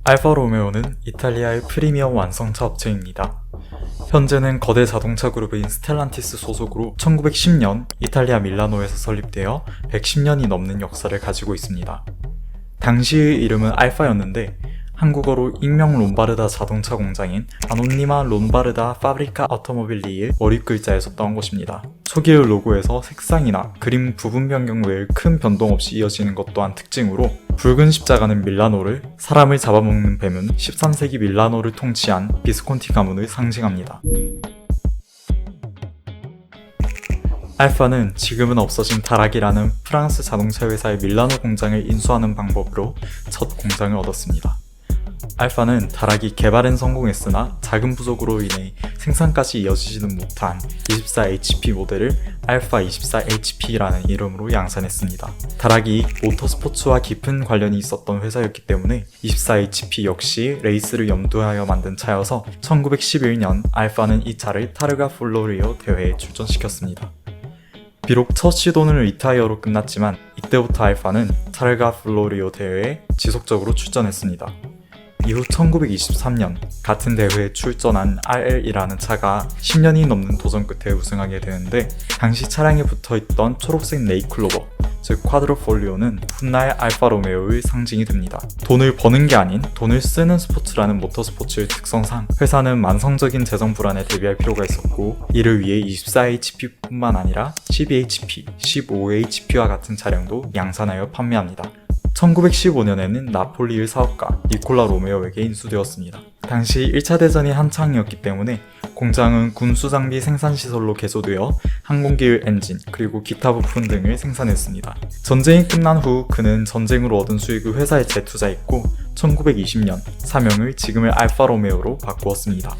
알파 로메오는 이탈리아의 프리미엄 완성차 업체입니다. 현재는 거대 자동차 그룹인 스텔란티스 소속으로 1910년 이탈리아 밀라노에서 설립되어 110년이 넘는 역사를 가지고 있습니다. 당시의 이름은 알파였는데 한국어로 익명 롬바르다 자동차 공장인 아노니마 롬바르다 파브리카 아토모빌리의 머릿 글자에서 따온 것입니다. 초기의 로고에서 색상이나 그림 부분 변경 외에 큰 변동 없이 이어지는 것 또한 특징으로 붉은 십자가는 밀라노를, 사람을 잡아먹는 뱀은 13세기 밀라노를 통치한 비스콘티 가문을 상징합니다. 알파는 지금은 없어진 다락이라는 프랑스 자동차 회사의 밀라노 공장을 인수하는 방법으로 첫 공장을 얻었습니다. 알파는 다락이 개발엔 성공했으나 자금 부족으로 인해 생산까지 이어지지는 못한 24HP 모델을 알파 24HP라는 이름으로 양산했습니다. 다락이 모터스포츠와 깊은 관련이 있었던 회사였기 때문에 24HP 역시 레이스를 염두하여 만든 차여서 1911년 알파는 이 차를 타르가 플로리오 대회에 출전시켰습니다. 비록 첫 시도는 리타이어로 끝났지만 이때부터 알파는 타르가 플로리오 대회에 지속적으로 출전했습니다. 이후 1923년 같은 대회에 출전한 RL이라는 차가 10년이 넘는 도전 끝에 우승하게 되는데 당시 차량에 붙어있던 초록색 네이클로버, 즉 쿼드로폴리오는 훗날 알파 로메오의 상징이 됩니다. 돈을 버는 게 아닌 돈을 쓰는 스포츠라는 모터스포츠의 특성상 회사는 만성적인 재정 불안에 대비할 필요가 있었고 이를 위해 24HP뿐만 아니라 12HP, 15HP와 같은 차량도 양산하여 판매합니다. 1915년에는 나폴리의 사업가 니콜라 로메오에게 인수되었습니다. 당시 1차 대전이 한창이었기 때문에 공장은 군수장비 생산시설로 개조되어 항공기의 엔진 그리고 기타 부품 등을 생산했습니다. 전쟁이 끝난 후 그는 전쟁으로 얻은 수익을 회사에 재투자했고 1920년 사명을 지금의 알파 로메오로 바꾸었습니다.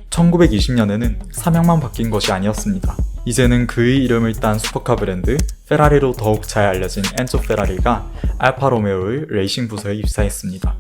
1920년에는 사명만 바뀐 것이 아니었습니다. 이제는 그의 이름을 딴 슈퍼카 브랜드 페라리로 더욱 잘 알려진 엔조 페라리가 알파 로메오의 레이싱 부서에 입사했습니다.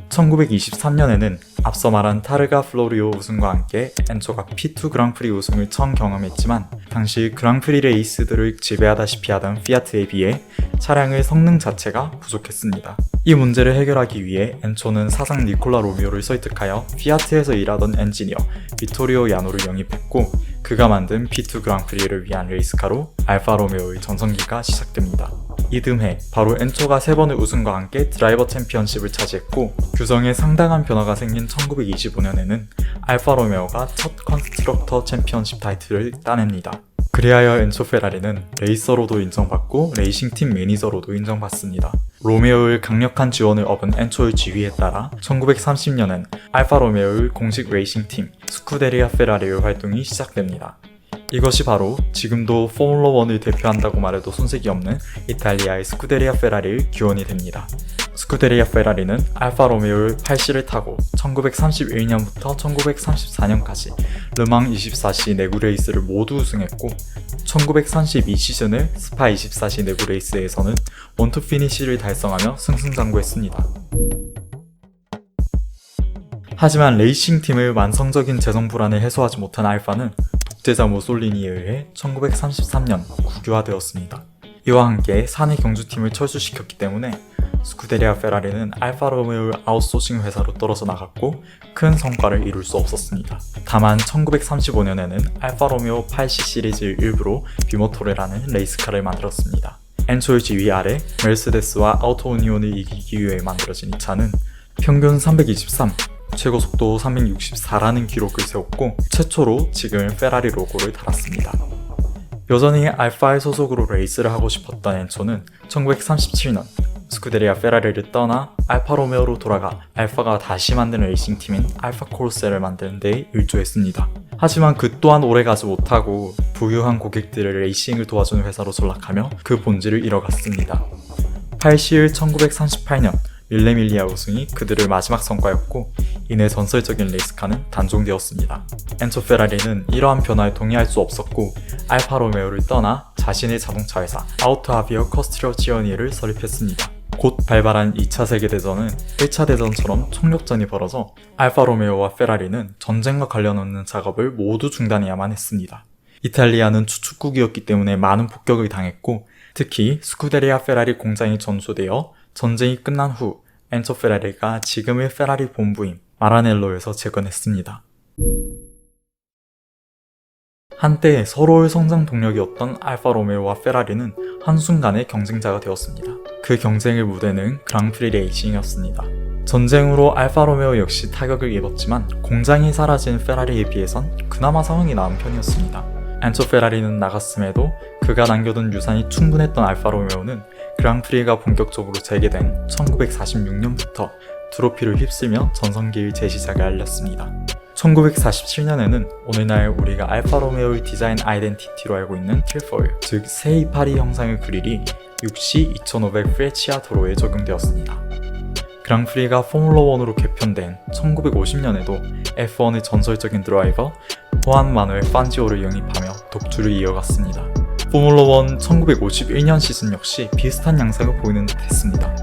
1923년에는 앞서 말한 타르가 플로리오 우승과 함께 엔조가 P2 그랑프리 우승을 처음 경험했지만 당시 그랑프리 레이스들을 지배하다시피 하던 피아트에 비해 차량의 성능 자체가 부족했습니다. 이 문제를 해결하기 위해 엔초는 사장 니콜라 로미오를 설득하여 피아트에서 일하던 엔지니어 비토리오 야노를 영입했고 그가 만든 P2 그랑프리를 위한 레이스카로 알파 로메오의 전성기가 시작됩니다. 이듬해 바로 엔초가 3번의 우승과 함께 드라이버 챔피언십을 차지했고 규정에 상당한 변화가 생긴 1925년에는 알파 로메오가 첫 컨스트럭터 챔피언십 타이틀을 따냅니다. 그리하여 엔초 페라리는 레이서로도 인정받고 레이싱팀 매니저로도 인정받습니다. 로메오의 강력한 지원을 얻은 엔초의 지휘에 따라 1930년엔 알파 로메오의 공식 레이싱팀 스쿠데리아 페라리의 활동이 시작됩니다. 이것이 바로 지금도 포뮬러1을 대표한다고 말해도 손색이 없는 이탈리아의 스쿠데리아 페라리의 기원이 됩니다. 스쿠데리아 페라리는 알파 로메오의 8시를 타고 1931년부터 1934년까지 르망 24시 내구 레이스를 모두 우승했고 1932 시즌을 스파 24시 내구 레이스에서는 원투 피니시를 달성하며 승승장구했습니다. 하지만 레이싱팀의 만성적인 재정 불안을 해소하지 못한 알파는 독재자 무솔리니에 의해 1933년 국유화되었습니다. 이와 함께 사내 경주팀을 철수시켰기 때문에 스쿠데리아 페라리는 알파 로메오의 아웃소싱 회사로 떨어져 나갔고 큰 성과를 이룰 수 없었습니다. 다만 1935년에는 알파 로메오 8C 시리즈의 일부로 비모토레라는 레이스카를 만들었습니다. 엔초의 지휘 아래 메르세데스와 아우토우니온을 이기기 위해 만들어진 이 차는 평균 323, 최고 속도 364라는 기록을 세웠고 최초로 지금의 페라리 로고를 달았습니다. 여전히 알파의 소속으로 레이스를 하고 싶었던 엔초는 1937년 스쿠데리아 페라리를 떠나 알파 로메오로 돌아가 알파가 다시 만든 레이싱팀인 알파 코르세를 만드는 데 일조했습니다. 하지만 그 또한 오래가지 못하고 부유한 고객들의 레이싱을 도와주는 회사로 전락하며 그 본질을 잃어갔습니다. 8시일 1938년 밀레밀리아 우승이 그들의 마지막 성과였고 이내 전설적인 레이스카는 단종되었습니다. 엔초 페라리는 이러한 변화에 동의할 수 없었고 알파 로메오를 떠나 자신의 자동차 회사 아우토 아비어 커스트로치오니를 설립했습니다. 곧 발발한 2차 세계대전은 1차 대전처럼 총력전이 벌어져 알파 로메오와 페라리는 전쟁과 관련 없는 작업을 모두 중단해야만 했습니다. 이탈리아는 추축국이었기 때문에 많은 폭격을 당했고 특히 스쿠데리아 페라리 공장이 전소되어 전쟁이 끝난 후 엔초 페라리가 지금의 페라리 본부인 마라넬로에서 재건했습니다. 한때 서로의 성장 동력이었던 알파 로메오와 페라리는 한순간에 경쟁자가 되었습니다. 그 경쟁의 무대는 그랑프리 레이싱이었습니다. 전쟁으로 알파 로메오 역시 타격을 입었지만 공장이 사라진 페라리에 비해선 그나마 상황이 나은 편이었습니다. 엔초 페라리는 나갔음에도 그가 남겨둔 유산이 충분했던 알파 로메오는 그랑프리가 본격적으로 재개된 1946년부터 트로피를 휩쓸며 전성기의 재시작을 알렸습니다. 1947년에는 오늘날 우리가 알파 로메오의 디자인 아이덴티티로 알고 있는 트리포일, 즉 세28이 형상의 그릴이 6C 2500 프레치아 도로에 적용되었습니다. 그랑프리가 포뮬러1으로 개편된 1950년에도 F1의 전설적인 드라이버 호안 마누엘 판지오를 영입하며 독주를 이어갔습니다. 포뮬러1 1951년 시즌 역시 비슷한 양상을 보이는 듯 했습니다.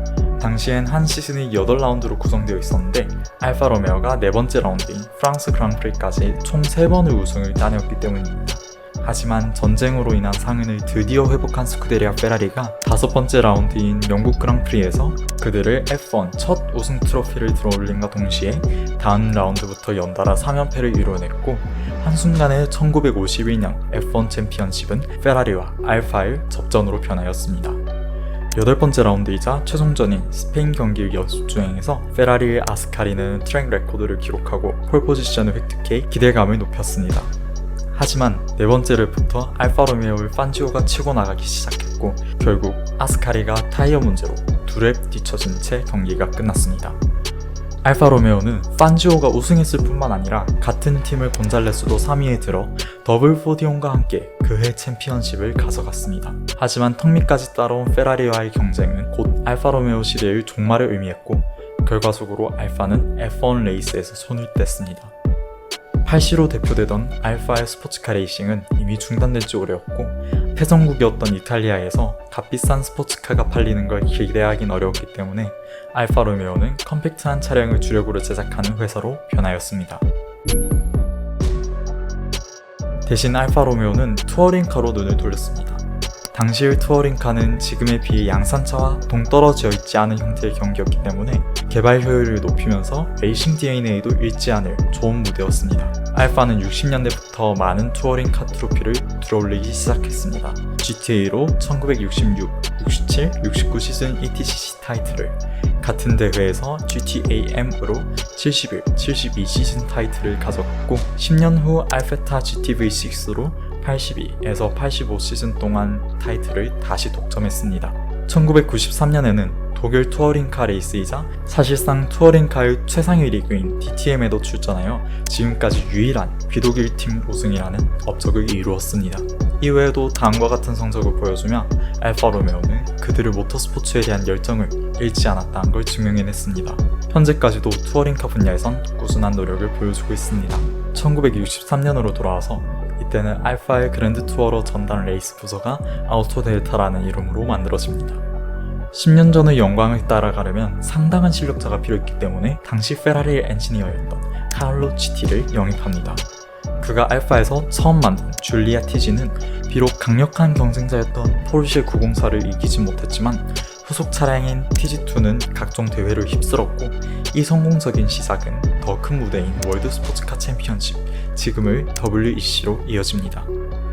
당시엔 한 시즌이 8라운드로 구성되어 있었는데 알파 로메오가 4번째 라운드인 프랑스 그랑프리까지 총 3번의 우승을 따냈기 때문입니다. 하지만 전쟁으로 인한 상흔을 드디어 회복한 스쿠데리아 페라리가 5번째 라운드인 영국 그랑프리에서 그들을 F1 첫 우승 트로피를 들어올림과 동시에 다음 라운드부터 연달아 3연패를 이뤄냈고 한순간에 1951년 F1 챔피언십은 페라리와 알파의 접전으로 변하였습니다. 8번째 라운드이자 최종전인 스페인 경기를 연습 주행에서 페라리의 아스카리는 트랙 레코드를 기록하고 폴 포지션을 획득해 기대감을 높였습니다. 하지만 4번째 랩부터 알파 로메오의 판지오가 치고 나가기 시작했고 결국 아스카리가 타이어 문제로 2랩 뒤처진 채 경기가 끝났습니다. 알파 로메오는 판지오가 우승했을 뿐만 아니라 같은 팀을 곤잘레스도 3위에 들어 더블 포디움과 함께 그해 챔피언십을 가져갔습니다. 하지만 턱밑까지 따라온 페라리와의 경쟁은 곧 알파 로메오 시대의 종말을 의미했고 결과적으로 알파는 F1 레이스에서 손을 뗐습니다. 8시로 대표되던 알파의 스포츠카 레이싱은 이미 중단된 지 오래였고 패전국이었던 이탈리아에서 값비싼 스포츠카가 팔리는 걸 기대하긴 어려웠기 때문에 알파 로메오는 컴팩트한 차량을 주력으로 제작하는 회사로 변하였습니다. 대신 알파 로메오는 투어링카로 눈을 돌렸습니다. 당시의 투어링카는 지금에 비해 양산차와 동떨어져 있지 않은 형태의 경기였기 때문에 개발 효율을 높이면서 레이싱 DNA도 잃지 않을 좋은 무대였습니다. 알파는 60년대부터 많은 투어링카 트로피를 들어올리기 시작했습니다. GTA로 1966, 67, 69 시즌 ETCC 타이틀을, 같은 대회에서 GTAM으로 71, 72 시즌 타이틀을 가졌고 10년 후 알페타 GTV6로 82에서 85 시즌 동안 타이틀을 다시 독점했습니다. 1993년에는 독일 투어링카 레이스이자 사실상 투어링카의 최상위 리그인 DTM에도 출전하여 지금까지 유일한 비독일 팀 우승이라는 업적을 이루었습니다. 이외에도 다음과 같은 성적을 보여주며 알파 로메오는 그들의 모터스포츠에 대한 열정을 잃지 않았다는 걸 증명해냈습니다. 현재까지도 투어링카 분야에선 꾸준한 노력을 보여주고 있습니다. 1963년으로 돌아와서 이때는 알파의 그랜드 투어러 전단 레이스 부서가 아우토 델타라는 이름으로 만들어집니다. 10년 전의 영광을 따라가려면 상당한 실력자가 필요했기 때문에 당시 페라리의 엔지니어였던 카를로 치티를 영입합니다. 그가 알파에서 처음 만든 줄리아 TG는 비록 강력한 경쟁자였던 포르쉐 904를 이기지 못했지만 후속 차량인 TG2는 각종 대회를 휩쓸었고 이 성공적인 시작은 더 큰 무대인 월드 스포츠카 챔피언십, 지금의 WEC로 이어집니다.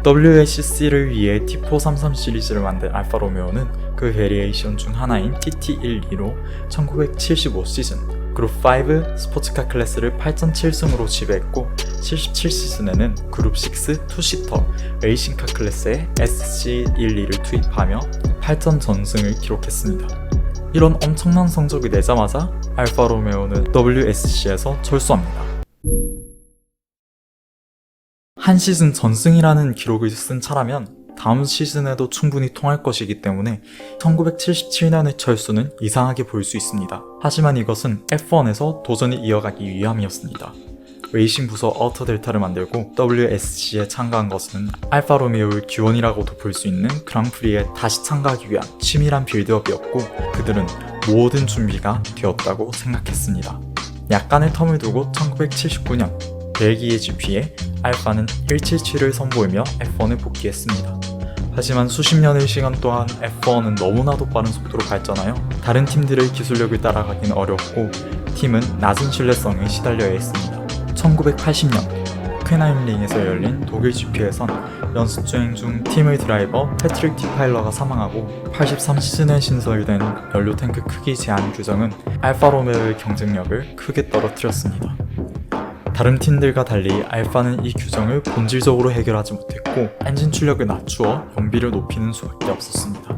WEC를 위해 T433 시리즈를 만든 알파 로메오는 그 베리에이션 중 하나인 TT12로 1975 시즌 그룹 5 스포츠카 클래스를 8.7승으로 지배했고 77 시즌에는 그룹 6 투시터 레이싱카 클래스에 SC12를 투입하며 8전 전승을 기록했습니다. 이런 엄청난 성적을 내자마자 알파 로메오는 WSC에서 철수합니다. 한 시즌 전승이라는 기록을 쓴 차라면 다음 시즌에도 충분히 통할 것이기 때문에 1977년의 철수는 이상하게 보일 수 있습니다. 하지만 이것은 F1에서 도전을 이어가기 위함이었습니다. 레이싱 부서 아우토 델타를 만들고 WSC에 참가한 것은 알파 로메오의 기원이라고도 볼 수 있는 그랑프리에 다시 참가하기 위한 치밀한 빌드업이었고 그들은 모든 준비가 되었다고 생각했습니다. 약간의 텀을 두고 1979년 벨기에 GP에 알파는 177을 선보이며 F1에 복귀했습니다. 하지만 수십 년의 시간 동안 F1은 너무나도 빠른 속도로 발전하여 다른 팀들의 기술력을 따라가기는 어렵고 팀은 낮은 신뢰성에 시달려야 했습니다. 1980년 호켄하임링에서 열린 독일 GP에선 연습 주행 중 팀의 드라이버 패트릭 디파일러가 사망하고 83시즌에 신설된 연료 탱크 크기 제한 규정은 알파 로메오의 경쟁력을 크게 떨어뜨렸습니다. 다른 팀들과 달리 알파는 이 규정을 본질적으로 해결하지 못했고 엔진 출력을 낮추어 연비를 높이는 수밖에 없었습니다.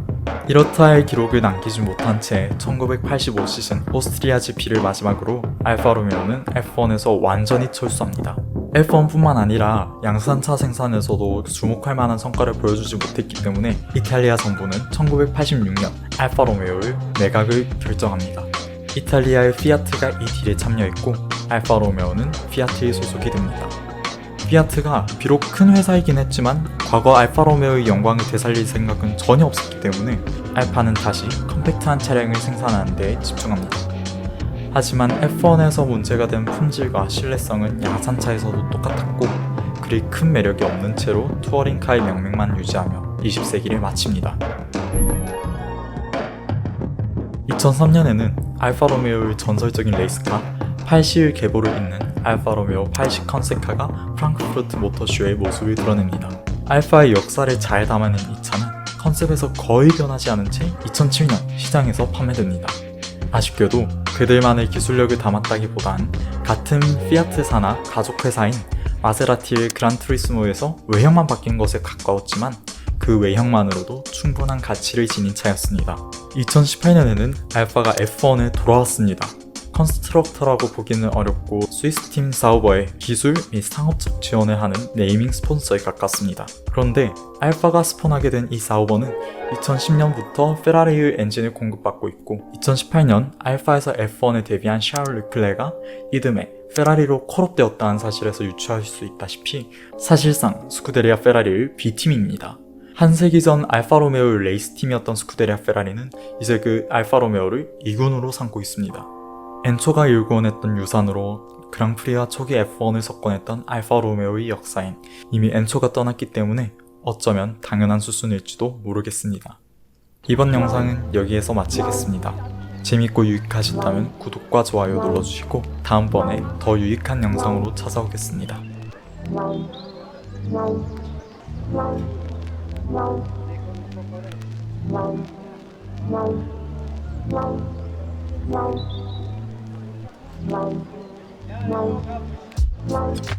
이렇다 할 기록을 남기지 못한 채 1985 시즌 오스트리아 GP를 마지막으로 알파 로메오는 F1에서 완전히 철수합니다. F1뿐만 아니라 양산차 생산에서도 주목할 만한 성과를 보여주지 못했기 때문에 이탈리아 정부는 1986년 알파 로메오를 매각을 결정합니다. 이탈리아의 피아트가 이 딜에 참여했고 알파 로메오는 피아트에 소속이 됩니다. 피아트가 비록 큰 회사이긴 했지만 과거 알파 로메오의 영광을 되살릴 생각은 전혀 없었기 때문에 알파는 다시 컴팩트한 차량을 생산하는 데 집중합니다. 하지만 F1에서 문제가 된 품질과 신뢰성은 양산차에서도 똑같았고 그리 큰 매력이 없는 채로 투어링카의 명맥만 유지하며 20세기를 마칩니다. 2003년에는 알파 로메오의 전설적인 레이스카 80일 계보를 잇는 알파 로메오 80 컨셉카가 프랑크푸르트 모터쇼의 모습을 드러냅니다. 알파의 역사를 잘 담아낸 이 차는 컨셉에서 거의 변하지 않은 채 2007년 시장에서 판매됩니다. 아쉽게도 그들만의 기술력을 담았다기보단 같은 피아트사나 가족회사인 마세라티의 그란투리스모에서 외형만 바뀐 것에 가까웠지만 그 외형만으로도 충분한 가치를 지닌 차였습니다. 2018년에는 알파가 F1에 돌아왔습니다. 컨스트럭터라고 보기는 어렵고 스위스 팀 사우버의 기술 및 상업적 지원을 하는 네이밍 스폰서에 가깝습니다. 그런데 알파가 스폰하게 된 이 사우버는 2010년부터 페라리의 엔진을 공급받고 있고 2018년 알파에서 F1에 데뷔한 샤를 르클레가 이듬해 페라리로 콜업되었다는 사실에서 유추할 수 있다시피 사실상 스쿠데리아 페라리의 B팀입니다. 한 세기 전 알파 로메오의 레이스팀이었던 스쿠데리아 페라리는 이제 그 알파 로메오를 2군으로 삼고 있습니다. 엔초가 일궈냈던 유산으로 그랑프리와 초기 F1을 석권했던 알파 로메오의 역사엔 이미 엔초가 떠났기 때문에 어쩌면 당연한 수순일지도 모르겠습니다. 이번 영상은 여기에서 마치겠습니다. 재밌고 유익하셨다면 구독과 좋아요 눌러주시고 다음번에 더 유익한 영상으로 찾아오겠습니다. No.